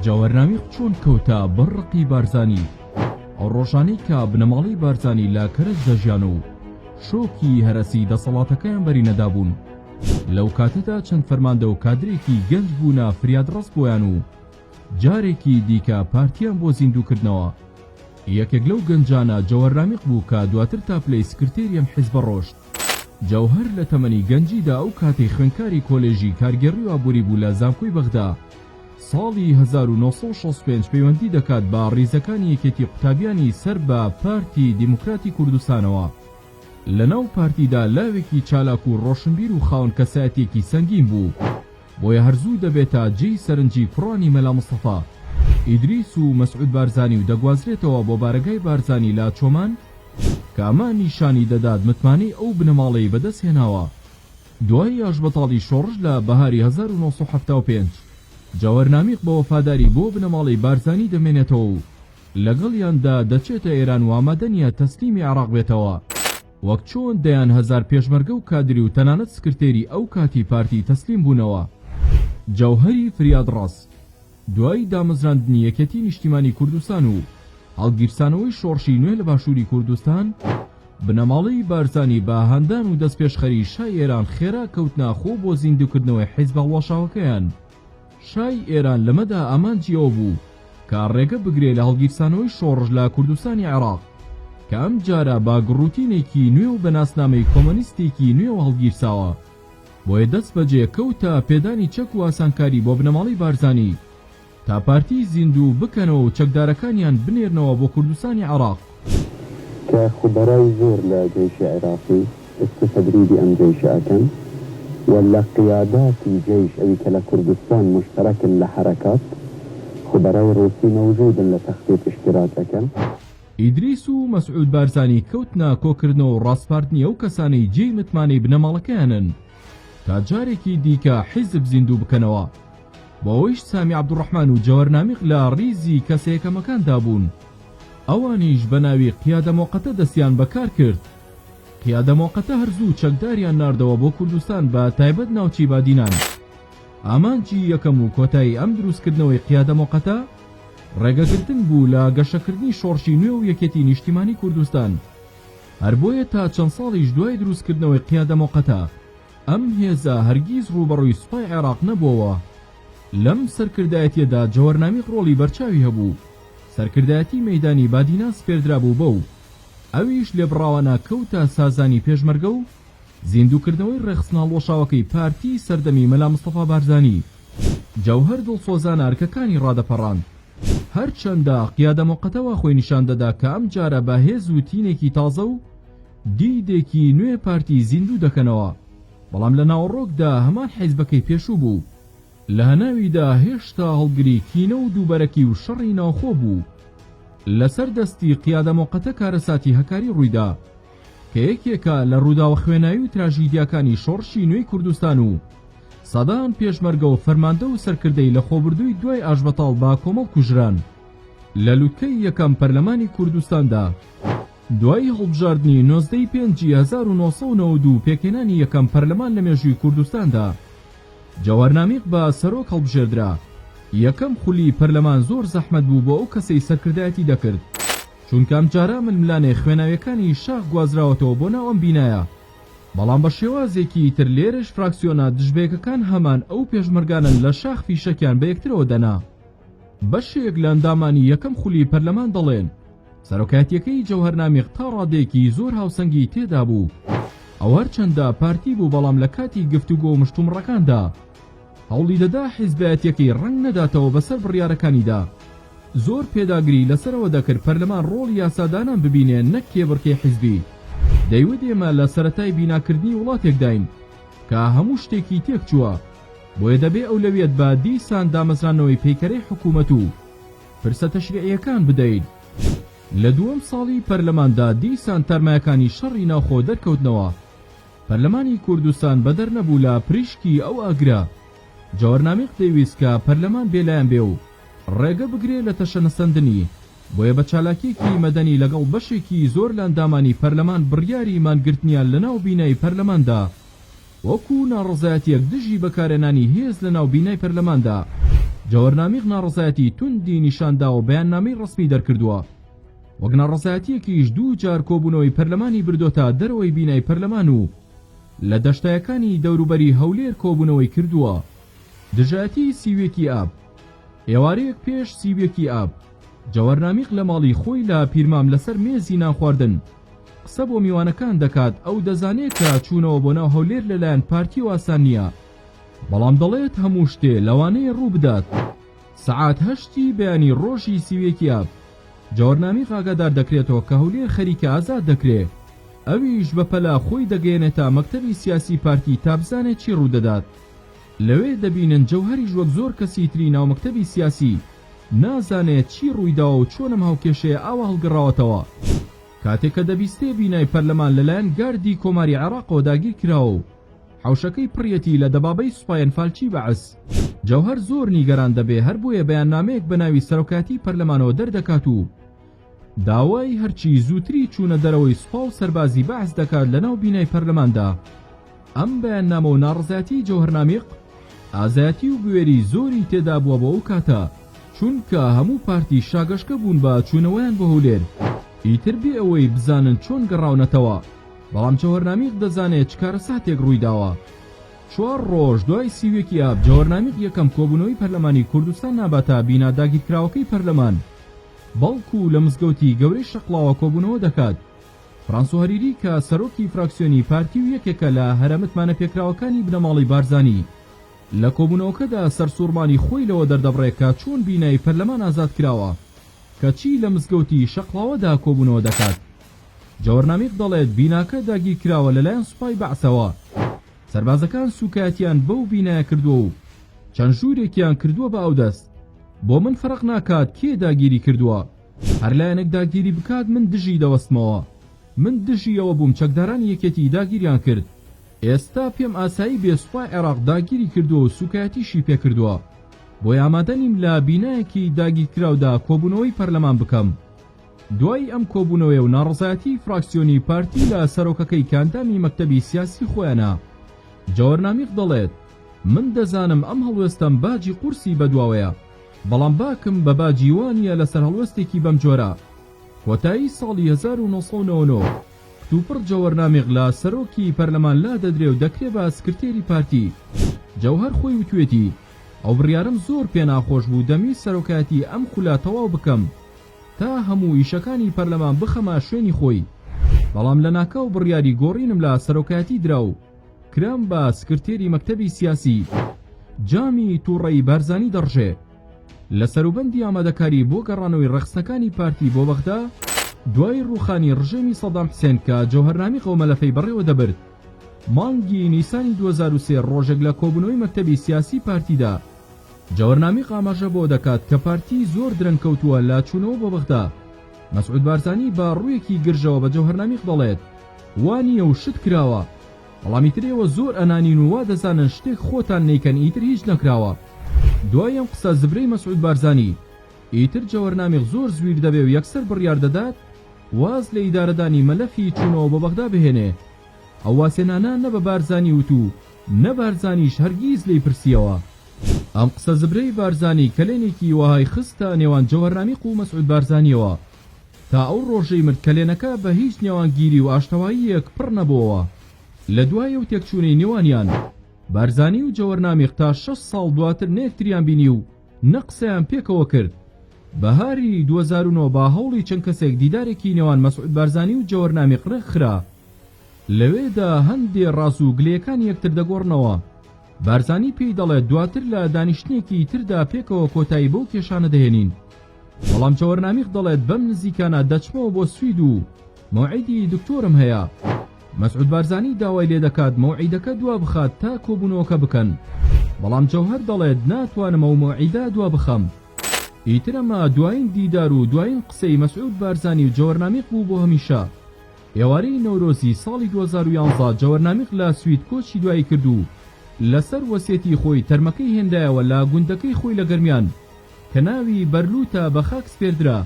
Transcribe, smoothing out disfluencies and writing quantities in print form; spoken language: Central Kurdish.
جاوەرنامی چۆن کەوتە بەڕقی بارزانی ئەو ڕۆژانەی کە بنەماڵەی بارزانی لە کەرج دەژیان و شۆکی هەرەسی دەسەڵاتەکەیان بەری نەدابوون. لەو کاتەدا چەند فەرماندە و کادرێکی گەنج بوونە فریادڕەست بۆیان و جارێکی دیکە پارتیان بۆ زیندووکردنەوە. یەکێک لەو گەنجانە جەوەرنامیق بوو کە دواتر تاپلەی سکرتێریەم حیزبە ڕۆشت. جەوهەر لە تەمەنی گەنجیدا ئەو کاتەی خوێندکاری کۆلێژی کارگەڕی و ئابووری بوو لە زانکۆی بەغدا. ساڵی 1965 پەیوەندی دەکات بە ڕیزەکانی یەکێتی قوتابیانی سەر بە پارتی دیموکراتی کوردستانەوە. لەناو پارتیدا لاوێکی چالاک و ڕۆشنبیر و خاوەن کەسایەتێکی سەنگین بوو، بۆیە هەرزوو دەبێتە جێی سەرنجی کوڕانی مەلا مستەفا ئیدریس و مەسعود بارزانی و دەگوازرێتەوە بۆ بارگای بارزانی لا چۆمان کە ئەمان نیشانی دەدات متمانەی ئەو بنەماڵەی بەدەست هێناوە. دوای یاژبەتاڵی شۆڕش لە بەهاری 1975 جاوەرنامیق بە وەفاداری بۆ بنەماڵەی بارزانی دەمێنێتەوە و لەگەڵیاندا دەچێتە ئێران و ئامادەنیە تەسلیمی عێراق بێتەوە. وەک چۆن دەیان هەزار پێشمەرگە و کادری و تەنانەت سکرتێری ئەو کاتی پارتی تەسلیم بوونەوە. جەوهەری فریادڕەست دوای دامەزراندنی یەکێتی نیشتیمانی کوردستان و هەڵگیرسانەوەی شۆڕشی نوێ لە باشووری کوردستان، بنەماڵەی بارزانی بە هەندان و دەستپێشخەری شای ئێران خێرا کەوتنە خۆ بۆ زیندووکردنەوەی حیزبە هەڵواشاوەکەیان. شای ئێران لەمەدا ئامانجیەوە بوو کە ڕێگە بگرێت لە هەڵگیرسانەوەی شۆڕش لە کوردستانی عێراق کە ئەم جارە با گڕوتینێکی نوێ و بەناسنامەی کۆمۆنیستێکی نوێ هەڵگیرساوە. بۆیە دەست بەجێ کەوتە پێدانی چەک و ئاسانکاری بۆ بنەماڵەی بارزانی تا پارتی زیندوو بکەنەوە و چەکدارەکانیان بنێرنەوە بۆ کوردستانی عێراق. کە خوبەرای زۆر لە جێشی عێراقی تدریبی ئەم جێشە ئەکەن و لە قیاداتی جێش ئەوی کە لە کوردستان مشتەرەکن لە حەرەکات خوبەرای ڕووسی مەوجودن لە تەختێت اشتراکەکەن. ئیدریس و مەسعود بارزانی کەوتنە کۆکردنەوە و ڕاستپارتنی ئەو کەسانەی جێی متمانەی بنەماڵەکەیانن تا جارێکی دیکە حیزب زیندوو بکەنەوە. بۆەوەیش سامی عەبدوڕەحمان و جەوەرنامیق لە ڕیزی کەسەیەکەمەکاندا بوون. ئەوانیش بە ناوی قیادە مۆقەتە دەستیان بەکار کرد. قیادە مۆقەتە هەرزوو چەکداریان ناردەوە بۆ کوردستان بە تایبەت ناوچی بادینان. ئامانجی یەکەم و کۆتایی ئەم دروستکردنەوەی قیادە مۆقەتە ڕێگەگرتن بوو لە گەشەکردنی شۆڕشی نوێ و یەکێتی نیشتیمانی کوردستان. هەر بۆیە تا چەند ساڵیش دوای دروستکردنەوەی قیادە مۆقەتە ئەم هێزە هەرگیز ڕوبەڕووی سوپای عێراق نەبووەوە. لەم سەرکردایەتیەدا جەوەرنامیق ڕۆڵی بەرچاوی هەبوو. سەرکردایەتی مەیدانی بادینا سپێردرا بوو بەو ئەویش لێبڕاوانە کەوتە سازانی پێشمەرگە و زیندووکردنەوەی ڕێخستناڵۆشاوەکەی پارتی سەردەمی مەلا مستەفا بارزانی. جەوهەر دڵسۆزان ئارکەکانی ڕادەپەڕاند. هەرچەندە قیادە مۆقەتەوە خۆی نیشان دەدا کە ئەم جارە بە هێز و تینێکی تازە و دیدێکی نوێ پارتی زیندوو دەکەنەوە، بەڵام لە ناوەڕۆکدا هەمان حیزبەکەی پێشوو بوو. لە هەناویدا هێشتا هەڵگری کینە و دووبەرەکی و شەڕی ناوخۆ بوو. لەسەر دەستی قیادە مۆقەتە کارەساتی هەکاری ڕوویدا کە یەکێکە لە ڕووداوە خوێناوی و تراژیدیاکانی شۆڕشی نوێی کوردستان و سەدان پێشمەرگە و فەرماندە و سەرکردەی لە خۆبردووی دوای ئاژبەتاڵ با کۆمەڵ کوژران لە لووتکەی یەکەم پەرلەمانی کوردستاندا. دوای هەڵبژاردننی 1992 پێکێنانی یەکەم پەرلەمان لە مێژووی کوردستاندا جەوەرنامیق بە سەرۆک هەڵبژێردرا. یەکەم خولی پەرلەمان زۆر زەحمەت بوو بۆ ئەو کەسەی سەرکردایەتی دەکرد، چونکە ئەم جارە ململانێ خوێناویەکانی شاخ گوازراوەتەوە بۆ ناو ئەم بینایە. بەڵام بە شێوازێکی تر لێرش فراکسیۆنە دژبێکەکان هەمان ئەو پێشمەرگانن لە شاخ فیشەکیان بە یەکترەوە دەنا. بەشێک لە ئەندامانی یەکەم خولی پەرلەمان دەڵێن سەرۆکایەتیەکەی جەوهەرنامیق تا ڕادێکی زۆر هاوسەنگی تێدا بوو. ئەو هەرچەندە پارتی بوو بەڵام لە کاتی گفتوگۆ و مشتومڕەکاندا هەوڵی دەدا حیزبایەتیەکەی ڕەنگ نەداتەوە بەسەر بڕیارەکانیدا. زۆر پێداگری لەسەرەوە دەکرد پەرلەمان ڕۆڵی یاسادانان ببینێن نەک کێبڕکێ حیزبی. دەیوت ئێمە لە سەرەتای بیناکردنی وڵاتێک داین کە هەموو شتێکی تێک چووە، بۆیە دەبێ ئەولەویەت بە دیسان دامەزرانەوەی پەیکەرەی حکوومەت و پرسە تەشریعیەکان بدەین. لە دووەم ساڵی پەرلەماندا دیسان تەرمایەکانی شەڕی ناوخۆ دەرکەوتنەوە. پەرلەمانی کوردستان بەدەر نەبوو لە پریشکی ئەو ئاگرا. جەوەرنامیق دەیویست کە پەرلەمان بێلایەن بێ و ڕێگە بگرێ لە تەشەنەسەندنی، بۆیە بە چالاکیەکی مەدەنی لەگەڵ بەشێکی زۆر لە ئەندامانی پەرلەمان بڕیاری مانگرتنیان لەناو بینای پەرلەماندا وەکو ناڕزایەتیەک دژی بەکارهێنانی هێز لەناو بینای پەرلەماندا جەوهەرنامیق ناڕەزایەتی توندی نیشاندا و بەیاننامەی ڕسمی دەرکردووە، وەک ناڕەزایەتیەکیش دوو جار کۆبوونەوەی پەرلەمانی بردۆتە دەرەوەی بینای پەرلەمان و لە دەشتایەکانی دەوروبەری هەولێر کۆبوونەوەی کردووە. دژایەتی سیوێکی ئاب. ئێوارەیەک پێش سیوێکی ئاب جەوهەرنامیق لە ماڵی خۆی لە پیرمام لەسەر مێزی نان خواردن قسە بۆ میوانەکان دەکات. ئەو دەزانێت کە چوونەوە بۆ ناو هەولێر لەلایەن پارتی و ئاسان نییە، بەڵام دەڵێت هەموو شتێ لەوانەیە ڕوو بدات. سەعات 8 بەیانی ڕۆژی سیوێکی ئاب جەوهەرنامیق ئاگادار دەکرێتەوە کە هەولێر خەریکە ئازاد دەکرێت. ئەویش بە پەلا خۆی دەگەێنێتە مەکتەبی سیاسی پارتی تا بزانێت چی ڕوودەدات. لەوێ دەبینن جەوهەریش وەک زۆر کەسی تری ناو مەکتەبی سیاسی نازانێت چی ڕوویداوە و چۆنم هاوکێشەیە ئاوا هەڵگەڕاوەتەوە. کاتێک کە دەبیستێ بینای پەرلەمان لەلایەن گاردی کۆماری عێراقەوە داگیر کراوە و حوشەکەی پڕیەتی لە دەبابەی سوپایەن فالچی بەعس، جەوهەر زۆر نیگەران دەبێ، هەر بۆیە بەیاننامەیەک بە ناوی سەرۆکاتی پەرلەمانەوە دەردەکات و داوای هەرچی زووتری چوونە دەرەوەی سوپا و سەربازی بەعس دەکات لەناو بینای پەرلەماندا. ئەم بەیاننامە و ناڕزایەتی جەوهەرنامیق ئازایەتی و بوێری زۆری تێدا بووە بۆ ئەو کاتە، چونکە هەموو پارتی شاگەشکە بوون بە چوونەوەیان بە هەولێر، ئیتر بێ ئەوەی بزانن چۆن گەڕاونەتەوە. بەڵام جەوهەرنامیق دەزانێت چ کارەساتێک ڕوویداوە. 4 ڕۆژ دوای سیوێکی ئاب جەوهەرنامیق یەکەم کۆبوونەوەی پەرلەمانی کوردستان ناباتە بینا داگیرکراوەکەی پەرلەمان، بەڵکو لە مزگەوتی گەورەی شەقڵاوە کۆبوونەوە دەکات. فرانسۆ هەریری کە سەرۆکی فراکسیۆنی پارتی و یەکێکە لە هەرەمتمانە پێکراوەکانی بنەماڵی بارزانی لە کۆبوونەوەکەدا سەرسوورمانی خۆی لەوە دەردەبڕێکە چۆن بینای پەرلەمان ئازاد کراوە کەچی لە مزگەوتی شەقڵاوەدا کۆبوونەوە دەکات. جەوهەرنامیق دەڵێت بیناکە داگیر کراوە لەلایەن سوپای بەعسەوە، سەربازەکان سوکایەتیان بەو بینایە کردووە و چەند ژوورێکیان کردووە بە ئەو دەست. بۆ من فەرق ناکات کێ داگیری کردووە، هەر لایەنێک داگیری بکات من دژی دەوەستمەوە. من دژی ئەوە بووم چەکدارانی یەکێتی داگیریان کرد. ئێستا پێم ئاسایی بێ سوپای عێراق داگیری کردووە و سوکایەتیشی پێ کردووە، بۆی ئامادە نیم لە بینایەکی داگیرکراودا کۆبوونەوەی پەرلەمان بکەم. دوای ئەم کۆبوونەوەی و ناڕزایەتی فراکسیۆنی پارتی لە سەرۆکەکەی کاندامی مەکتەبی سیاسی خۆیانە، جەوهەرنامیق دەڵێت من دەزانم ئەم هەڵوێستەم باجی قورسی بەدواوەیە، بەڵام باکم بە باجی وانیە لەسەر هەڵوێستێکی بەم جۆرە. کۆتایی ساڵی 1999 کتوپڕ جەوهەرنامیق لە سەرۆکی پەرلەمان لا دەدرێ و دەکرێ بە سکرتێری پارتی. جەوهەر خۆی وتوێتی ئەو بڕیارم زۆر پێ ناخۆش بوو، دەمی سەرۆکایەتی ئەم خولا تەواو بکەم تا هەموو ئیشەکانی پەرلەمان بخەمە شوێنی خۆی، بەڵام لە ناکاو بڕیاری گۆڕینم لە سەرۆکایەتی درا و کرام بە سکرتێری مەکتەبی سیاسی. جامی تووڕەی بارزانی دەڕژێ لە سەروبەندی ئامادەکاری بۆ گەڕانەوەی ڕەخسەکانی پارتی بۆ بەغدا دوای ڕووخانی ڕژێمی سەدام حسێن کە جەوهەرنامیق و مەلەفەی بەڕێوە دەبرد. مانگی نیسانی 2003 ڕۆژێک لە کۆبوونەوەی مەکتەبی سیاسی پارتیدا جەوهەرنامیق ئاماژە بۆ دەکات کە پارتی زۆر درەنگ کەوتووە لە چوونەوە بۆ بەغدا. مەسعود بارزانی بە ڕوویەکی گرژەوە بە جەوهەرنامیق دەڵێت وانیە و شت کراوە، بەڵامی ترەوە زۆر ئەنانین و وا دەزانن شتێک خۆتان نەیکەن ئیتر هیچ نەکراوە. دوای ئەم قسە زبرەی مەسعود بارزانی ئیتر جەوهەرنامیق زۆر زویر دەبێ و یەکسەر بڕیار دەدات واز لە ئیدارەدانی مەلەفی چوونەوە بۆ بەغدا بهێنێ. ئەو واسێنانە نە بە بارزانی وتو نە بارزانیش هەرگیز لێی پرسیەوە. ئەم قسە زبرەی بارزانی کەلێنێکی وەهای خستە نێوان جەوهەرنامیق و مەسعود بارزانیەوە تا ئەو ڕۆژەی مرد کەلێنەکە بە هیچ نێوانگیری و ئاشتەواییەک پڕ نەبووەوە. لە دوای و تێکچوونەی نێوانیان بارزانی و جەوهەرنامیق تا 6 ساڵ دواتر نەیەکتریان بینی و نە قسەیان پێکەوە کرد. بەهاری 2009 با هەوڵی چەند کەسێک دیدارێکی نێوان مەسعود بارزانی و جەوهەرنامیق ڕێکخرا. لەوێدا هەندێ ڕاز و گلەیەکان یەکتر دەگۆڕنەوە. بارزانی پێی دەڵێت دواتر لە دانیشتنێکی تردا پێکەوە کۆتایی بەو کێشانە دەهێنین، بەڵام جەوهەرنامیق دەڵێت بەم نزیکانە دەچمەوە بۆ سوید و موعیدی دکتۆرم هەیە. مەسعود بارزانی داوای لێ دەکات موعیدەکە دوا بخات تا کۆبوونەوەکە بکەن، بەڵام جەوهەر دەڵێت ناتوانم ئەو موعیدە دوا بخەم. ئیترەمە دوایین دیدار و دوایین قسەی مەسعود بارزانی و جەوهەرنامیق بوو بۆ هەمیشە. ئێوارەی نەورۆزی ساڵی 2011 جەوهەرنامیق لە سوید کۆچی دوایی کردو لەسەر وەسیەتی خۆی تەرمەکەی هێندایەوە لە گوندەکەی خۆی لە گەرمیان کە ناوی بەرلوتە بە خاک سپێردرا.